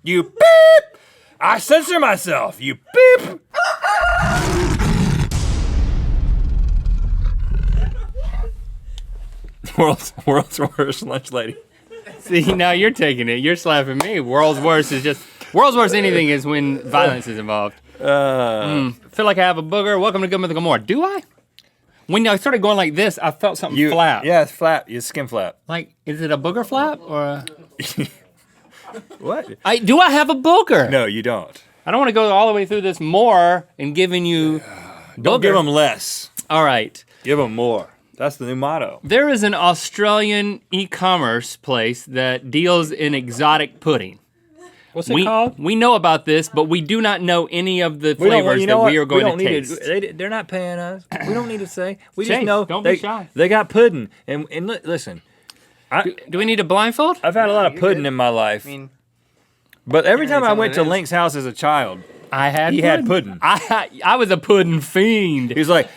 You beep! I censor myself. You beep! World's worst lunch lady. See, now you're taking it. You're slapping me. World's worst anything is when violence is involved. Feel like I have a booger. Welcome to Good Mythical Morning. Do I? When I started going like this, I felt something flap. Yeah, it's flap. Your skin flap. Like, is it a booger flap or a... What? Do I have a booger? No, you don't. I don't want to go all the way through this more and giving you Don't give them less. All right. Give them more. That's the new motto. There is an Australian e-commerce place that deals in exotic pudding. What's it called? We know about this, but we do not know any of the flavors that we are going to taste. They're not paying us. We don't need to say. We Chase, just know don't be shy. They got pudding. And listen. Do we need a blindfold? I've had a lot of pudding in my life. But every time I went to Link's house as a child, he had pudding. I was a pudding fiend. He was like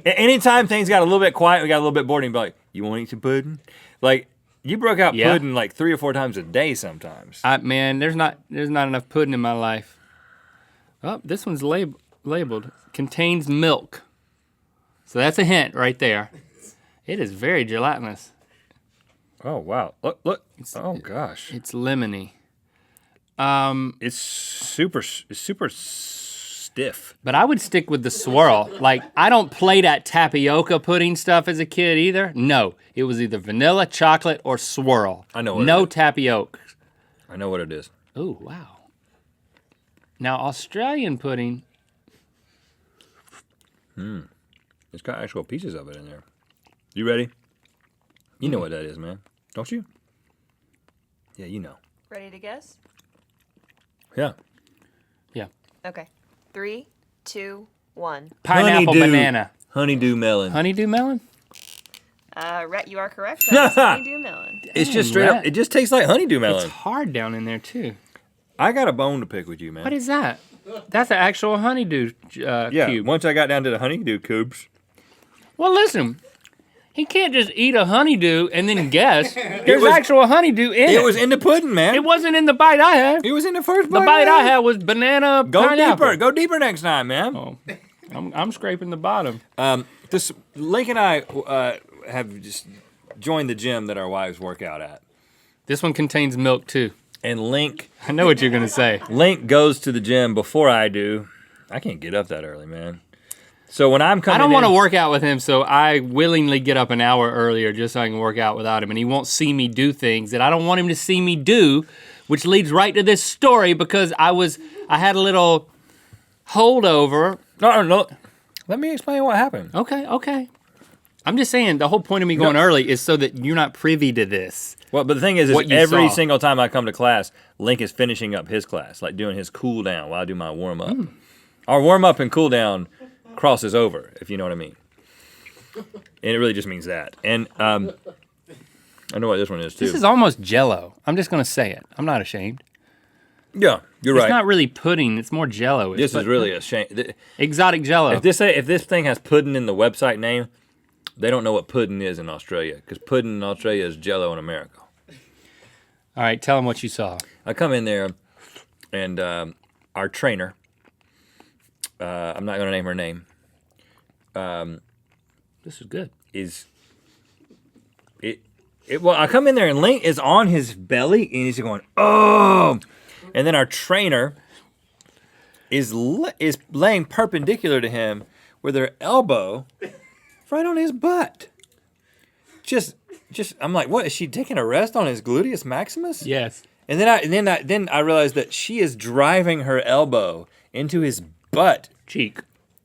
anytime things got a little bit quiet, we got a little bit bored, he'd be like, "You want to eat some pudding?" Like you broke out pudding like 3 or 4 times a day sometimes. Man, there's not enough pudding in my life. Oh, this one's labeled contains milk. So that's a hint right there. It is very gelatinous. Oh wow! Look! Oh gosh! It's lemony. It's super stiff. But I would stick with the swirl. Like, I don't play that tapioca pudding stuff as a kid either. No, it was either vanilla, chocolate, or swirl. I know what No it is. tapioca. I know what it is. Oh, wow. Now, Australian pudding. It's got actual pieces of it in there. You ready? You know what that is, man. Don't you? Yeah, you know. Ready to guess? Yeah. Yeah. Okay. 3, 2, 1. Pineapple Honeydew. banana. Honeydew melon. Honeydew melon? Rhett, you are correct. That's honeydew melon. It's just straight up. It just tastes like honeydew melon. It's hard down in there, too. I got a bone to pick with you, man. What is that? That's an actual honeydew cube. Once I got down to the honeydew cubes. Well, listen. He can't just eat a honeydew and then guess. There's actual honeydew in it. It was in the pudding, man. It wasn't in the bite I had. It was in the first bite. The bite I had was banana pineapple. Go deeper next time, man. Oh, I'm scraping the bottom. Link and I have just joined the gym that our wives work out at. This one contains milk too. And Link, I know what you're gonna say. Link goes to the gym before I do. I can't get up that early, man. So when I'm coming I don't want to work out with him, so I willingly get up an hour earlier just so I can work out without him. And he won't see me do things that I don't want him to see me do, which leads right to this story because I had a little holdover. No. Let me explain what happened. Okay. I'm just saying the whole point of me going early is so that you're not privy to this. Well, but the thing is every single time I come to class, Link is finishing up his class, like doing his cool down while I do my warm up. Our warm up and cool down crosses over, if you know what I mean. And it really just means that. And I know what this one is too. This is almost Jell-O. I'm just gonna say it. I'm not ashamed. Yeah, you're right. It's not really pudding. It's more Jell-O. This is really a shame. Exotic Jell-O. If this thing has pudding in the website name, they don't know what pudding is in Australia, because pudding in Australia is Jell-O in America. All right, tell them what you saw. I come in there, and our trainer, I'm not going to name her name. This is good. Well, I come in there, and Link is on his belly, and he's going, oh! And then our trainer is laying perpendicular to him with her elbow right on his butt. Just, I'm like, what? Is she taking a rest on his gluteus maximus? Yes. And then I realized that she is driving her elbow into his butt Cheek.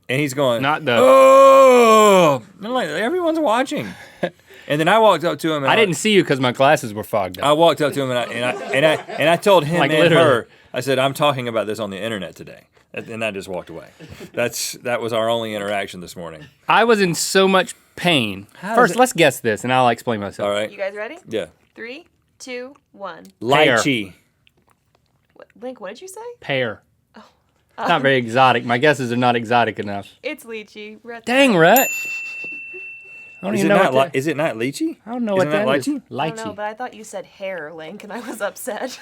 and he's going, Not the. oh! I'm like, everyone's watching. And then I walked up to him. And I didn't see you because my glasses were fogged up. I walked up to him and I told him Like and literally. her, I said, I'm talking about this on the internet today. And I just walked away. That was our only interaction this morning. I was in so much pain. First, let's guess this, and I'll explain myself. All right. You guys ready? Yeah. 3, 2, 1. Lychee. Link, what did you say? Pear. Not very exotic. My guesses are not exotic enough. It's lychee. Rhett. Dang, Rhett. I don't Is even it know not? what that, Is it not lychee? I don't know Isn't what that that is. lychee? I don't know, Lychee. but I thought you said hair, Link, and I was upset.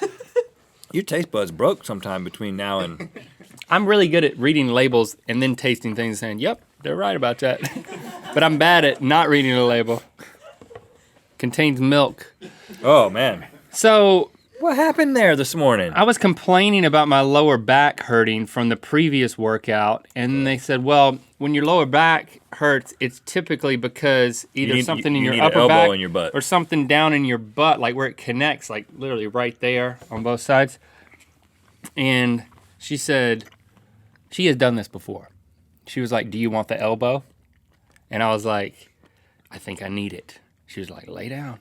Your taste buds broke sometime between now and. I'm really good at reading labels and then tasting things and saying, yep, they're right about that. But I'm bad at not reading the label. Contains milk. Oh, man. So What happened there this morning? I was complaining about my lower back hurting from the previous workout, and they said, well, when your lower back hurts, it's typically because either something in your upper back in your butt. or something down in your butt, like where it connects, like literally right there on both sides. And she said, she has done this before. She was like, do you want the elbow? And I was like, I think I need it. She was like, lay down.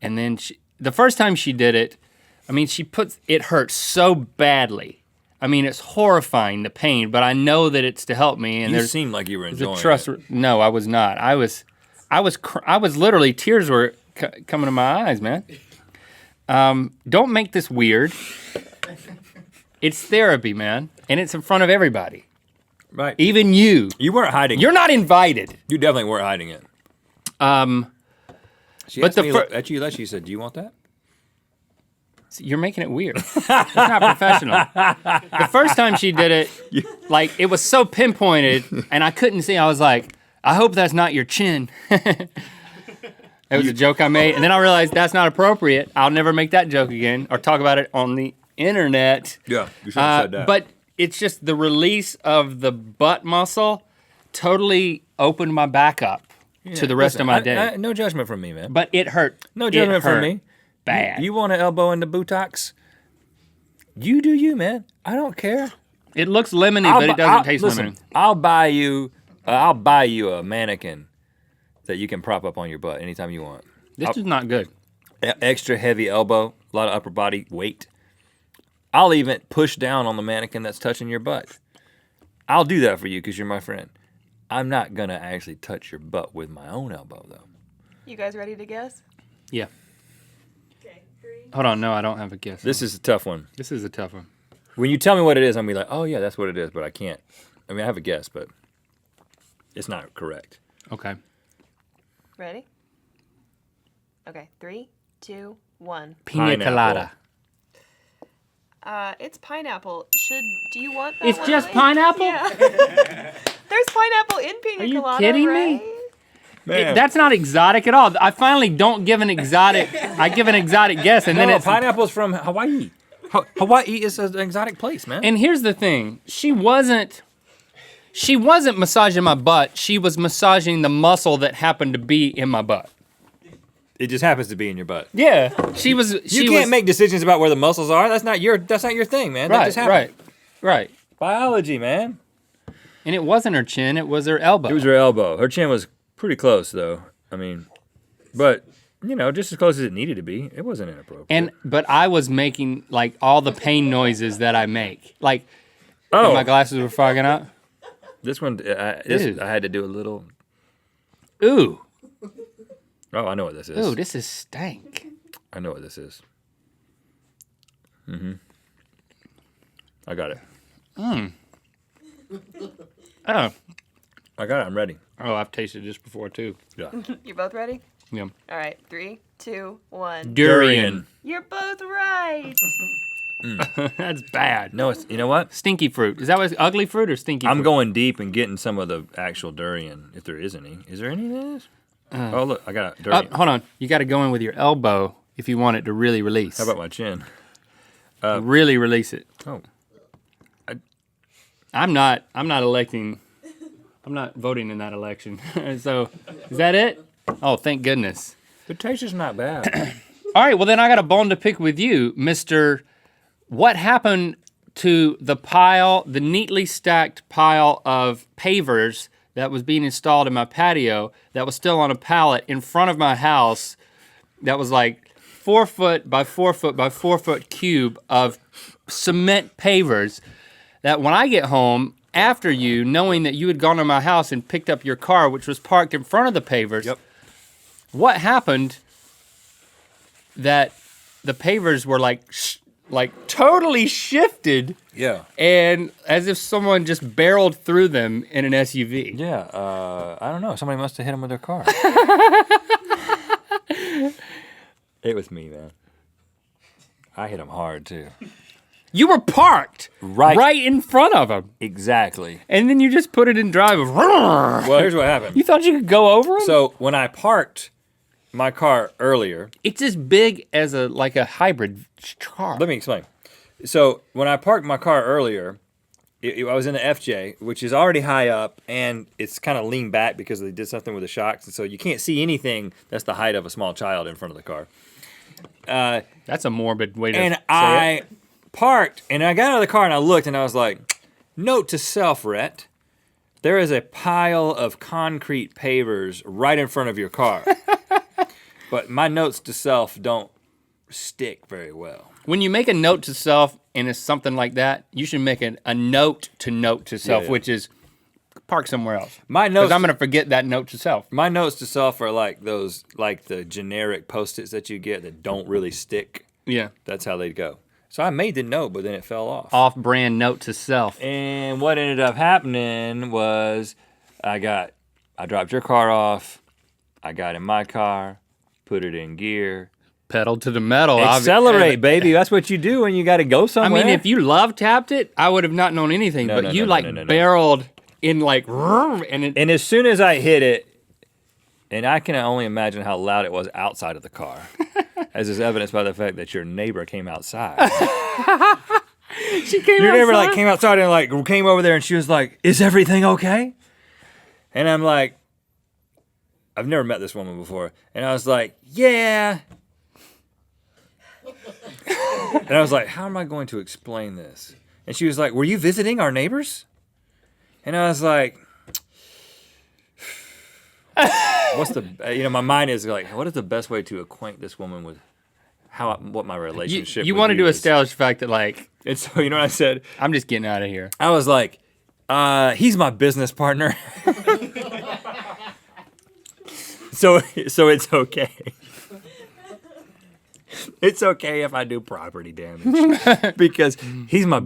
And then the first time she did it, I mean, it hurts so badly. I mean, it's horrifying, the pain, but I know that it's to help me. And You seemed like you were enjoying it. No, I was not. I was literally, tears were coming to my eyes, man. Don't make this weird. It's therapy, man. And it's in front of everybody. Right. Even you. You weren't hiding You're not invited. You definitely weren't hiding it. She but asked me at you, she said, do you want that? You're making it weird. It's not professional. The first time she did it, like, it was so pinpointed, and I couldn't see. I was like, I hope that's not your chin. It was a joke I made, and then I realized that's not appropriate. I'll never make that joke again or talk about it on the internet. Yeah, you should have said that. But it's just the release of the butt muscle totally opened my back up to the rest of my day. No judgment from me, man. But it hurt. No judgment from me. Bad. You want an elbow in the buttocks? You do you, man. I don't care. It looks lemony, but it doesn't taste lemony. I'll buy you a mannequin that you can prop up on your butt anytime you want. This is not good. Extra heavy elbow, a lot of upper body weight. I'll even push down on the mannequin that's touching your butt. I'll do that for you because you're my friend. I'm not gonna actually touch your butt with my own elbow, though. You guys ready to guess? Yeah. Okay, 3. Hold on, no, I don't have a guess. This is a tough one. This is a tough one. When you tell me what it is, I'm gonna be like, oh yeah, that's what it is, but I can't. I mean, I have a guess, but it's not correct. Okay. Ready? Okay, 3, 2, 1. Pina Pineapple. colada. It's pineapple. Do you want that It's one, just Ellie? pineapple? Yeah. There's pineapple in pina Are you colada, kidding me? right? Man. That's not exotic at all. I finally don't give an exotic. I give an exotic guess, and then it's. pineapple's from Hawaii. Hawaii is an exotic place, man. And here's the thing: she wasn't massaging my butt. She was massaging the muscle that happened to be in my butt. It just happens to be in your butt. Yeah, she was. You can't make decisions about where the muscles are. That's not your thing, man. That Right, just happened. right. Biology, man. And it wasn't her chin; it was her elbow. It was her elbow. Her chin was pretty close, though. I mean, but just as close as it needed to be. It wasn't inappropriate. But I was making like all the pain noises that I make, like. Oh, My glasses were fogging up. this one, I had to do a little. Ooh, Oh, I know what this is. ooh, this is stank. I know what this is. I got it. Oh, I got it. I'm ready. I've tasted this before too. Yeah. You both ready? Yeah. All right, 3, 2, 1. Durian. You're both right. That's bad. No, you know what? Stinky fruit. Is that what ugly fruit or stinky fruit? I'm going deep and getting some of the actual durian, if there is any. Is there any of this? Oh, look, I got durian. Hold on. You got to go in with your elbow if you want it to really release. How about my chin? Really release it. Oh, I'm not electing. I'm not voting in that election. So, is that it? Oh, thank goodness. the taste is not bad. All right, well then I got a bone to pick with you, Mr. What happened to the neatly stacked pile of pavers that was being installed in my patio that was still on a pallet in front of my house that was like 4 foot by 4 foot by 4 foot cube of cement pavers that when I get home after you, knowing that you had gone to my house and picked up your car, which was parked in front of the pavers, Yep. What happened that the pavers were like totally shifted Yeah. and as if someone just barreled through them in an SUV. Yeah, I don't know. Somebody must have hit him with their car. It was me, man. I hit him hard, too. You were parked right in front of him. Exactly. And then you just put it in drive. Well, here's what happened. You thought you could go over him? So when I parked my car earlier, it's as big as a hybrid car. let me explain. So when I parked my car earlier, I was in the FJ, which is already high up, and it's kind of leaned back because they did something with the shocks, and so you can't see anything that's the height of a small child in front of the car. That's a morbid way to And say I it. parked, and I got out of the car, and I looked, and I was like, note to self, Rhett, there is a pile of concrete pavers right in front of your car. But my notes to self don't stick very well. When you make a note to self and it's something like that, you should make a note to self, Yeah. which is park somewhere else. My notes, Because I'm going to forget that note to self. my notes to self are like those, like the generic Post-its that you get that don't really stick. Yeah. That's how they'd go. So I made the note, but then it fell off. Off-brand note to self. And what ended up happening was I dropped your car off. I got in my car, put it in gear. Pedal to the metal. Accelerate, baby. That's what you do when you got to go I somewhere. mean, if you love tapped it, I would have not known anything. No, but no, you no. barreled in and it. And as soon as I hit it, and I can only imagine how loud it was outside of the car, as is evidenced by the fact that your neighbor came outside. She came Your neighbor came outside and came over there and she was like, "Is everything okay?" And I'm like, I've never met this woman before, and I was like, "Yeah." And I was like, "How am I going to explain this?" And she was like, "Were you visiting our neighbors?" And I was like, "What's the?" My mind is like, "What is the best way to acquaint this woman with what my relationship?" You with wanted to is?" establish the fact that And so you know what I said? I'm just getting out of here. I was like, "He's my business partner." So it's okay. It's okay if I do property damage because he's my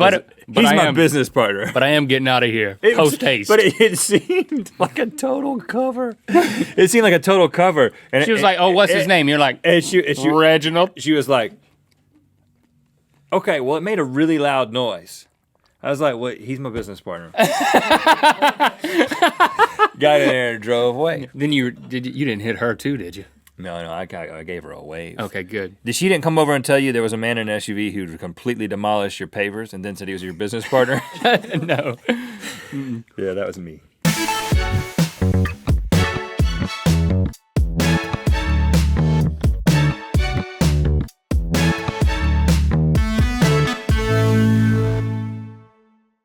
business partner. But I am getting out of here post haste. But it seemed like a total cover. It seemed like a total cover. And she was like, "Oh, what's his name?" You're like, "Reginald." She was like, "Okay, well, it made a really loud noise." I was like, "What? He's my business partner." Got in there and drove away. Then you didn't hit her too, did you? No, I gave her a wave. Okay, good. She didn't come over and tell you there was a man in an SUV who completely demolished your pavers and then said he was your business partner? No. Yeah, that was me.